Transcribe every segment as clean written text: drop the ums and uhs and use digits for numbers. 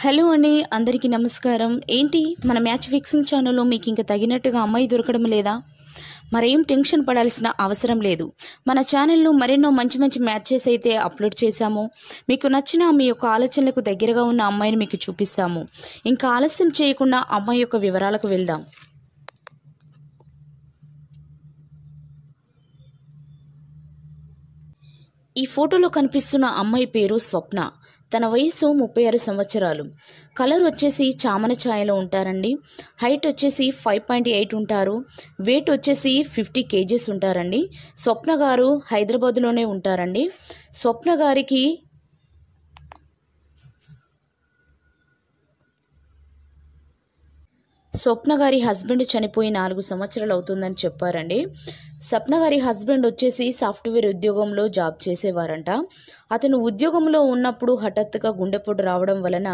Hello అండి, అందరికీ నమస్కారం. ఏంటి మన మ్యాచ్ ఫిక్సింగ్ ఛానల్లో మీకు ఇంకా తగినట్టుగా అమ్మాయి దొరకడం లేదా? మరేం టెన్షన్ పడాల్సిన అవసరం లేదు. మన ఛానల్లో మరెన్నో మంచి మంచి మ్యాచెస్ అయితే అప్లోడ్ చేశాము. మీకు నచ్చిన మీ యొక్క ఆలోచనలకు దగ్గరగా ఉన్న అమ్మాయిని మీకు చూపిస్తాము. ఇంకా ఆలస్యం చేయకుండా అమ్మాయి యొక్క వివరాలకు వెళ్దాం. ఈ ఫోటోలో కనిపిస్తున్న అమ్మాయి పేరు స్వప్న. తన వయసు 36 సంవత్సరాలు. కలర్ వచ్చేసి చామన ఛాయలో ఉంటారండి. హైట్ వచ్చేసి 5.8 ఉంటారు. వెయిట్ వచ్చేసి 50 kgs ఉంటారండి. స్వప్న గారు హైదరాబాద్లోనే ఉంటారండి. స్వప్న గారి హస్బెండ్ చనిపోయి 4 సంవత్సరాలు అవుతుందని చెప్పారండి. స్వప్న గారి హస్బెండ్ వచ్చేసి సాఫ్ట్వేర్ ఉద్యోగంలో జాబ్ చేసేవారంట. అతను ఉద్యోగంలో ఉన్నప్పుడు హఠాత్తుగా గుండెపోటు రావడం వలన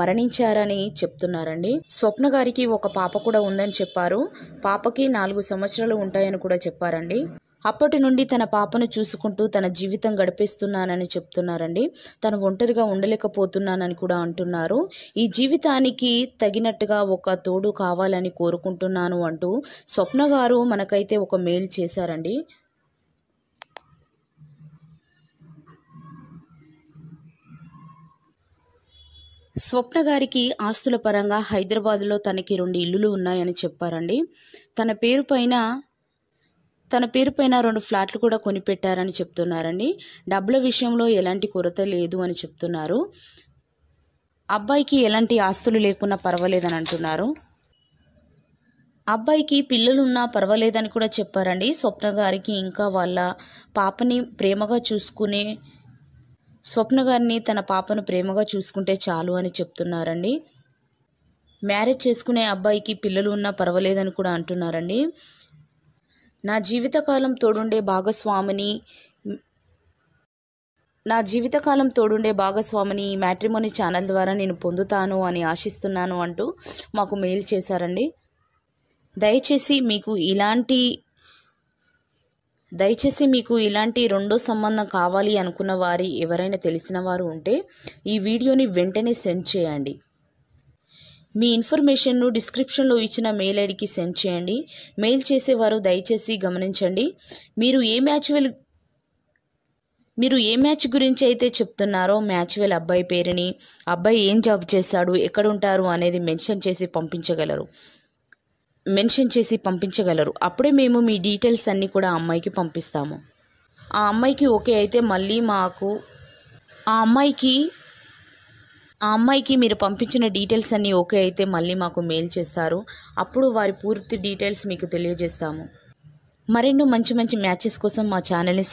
మరణించారని చెప్తున్నారండి. స్వప్న గారికి ఒక పాప కూడా ఉందని చెప్పారు. పాపకి 4 సంవత్సరాలు ఉంటాయని కూడా చెప్పారండి. అప్పటి నుండి తన పాపను చూసుకుంటూ తన జీవితం గడిపేస్తున్నానని చెప్తున్నారండి. తను ఒంటరిగా ఉండలేకపోతున్నానని కూడా అంటున్నారు. ఈ జీవితానికి తగినట్టుగా ఒక తోడు కావాలని కోరుకుంటున్నాను అంటూ స్వప్న గారు మనకైతే ఒక మెయిల్ చేశారండి. స్వప్న గారికి ఆస్తుల పరంగా హైదరాబాద్లో తనకి 2 ఇల్లులు ఉన్నాయని చెప్పారండి. తన పేరు పైన 2 ఫ్లాట్లు కూడా కొనిపెట్టారని చెప్తున్నారండి. డబ్బుల విషయంలో ఎలాంటి కొరత లేదు అని చెప్తున్నారు. అబ్బాయికి ఎలాంటి ఆస్తులు లేకున్నా పర్వాలేదని అంటున్నారు. అబ్బాయికి పిల్లలున్నా పర్వాలేదని కూడా చెప్పారండి. స్వప్న గారికి ఇంకా వాళ్ళ పాపని ప్రేమగా చూసుకునే స్వప్న గారిని తన పాపను ప్రేమగా చూసుకుంటే చాలు అని చెప్తున్నారండి. మ్యారేజ్ చేసుకునే అబ్బాయికి పిల్లలు ఉన్నా పర్వాలేదని కూడా అంటున్నారండి. నా జీవితకాలం తోడుండే భాగస్వామిని ఈ మ్యాట్రిమోనీ ఛానల్ ద్వారా నేను పొందుతాను అని ఆశిస్తున్నాను అంటూ మాకు మెయిల్ చేశారండి. దయచేసి మీకు ఇలాంటి రెండో సంబంధం కావాలి అనుకున్న వారి ఎవరైనా తెలిసిన వారు ఉంటే ఈ వీడియోని వెంటనే సెండ్ చేయండి. మీ ఇన్ఫర్మేషన్ను డిస్క్రిప్షన్లో ఇచ్చిన మెయిల్ ఐడికి సెండ్ చేయండి. మెయిల్ చేసేవారు దయచేసి గమనించండి. మీరు ఏ మ్యాచ్ గురించి అయితే చెప్తున్నారో మ్యాచ్ వేల్ అబ్బాయి పేరుని, అబ్బాయి ఏం జాబ్ చేస్తాడు, ఎక్కడ ఉంటారు అనేది మెన్షన్ చేసి పంపించగలరు. అప్పుడే మేము మీ డీటెయిల్స్ అన్నీ కూడా ఆ అమ్మాయికి పంపిస్తాము. ఆ అమ్మాయికి ఓకే అయితే మళ్ళీ ఆ అమ్మాయికి మీరు పంపించిన డీటెయిల్స్ అన్నీ ఓకే అయితే మళ్ళీ మాకు మెయిల్ చేస్తారు. అప్పుడు వారి పూర్తి డీటెయిల్స్ మీకు తెలియజేస్తాము. మరెన్నో మంచి మంచి మ్యాచెస్ కోసం మా ఛానల్ని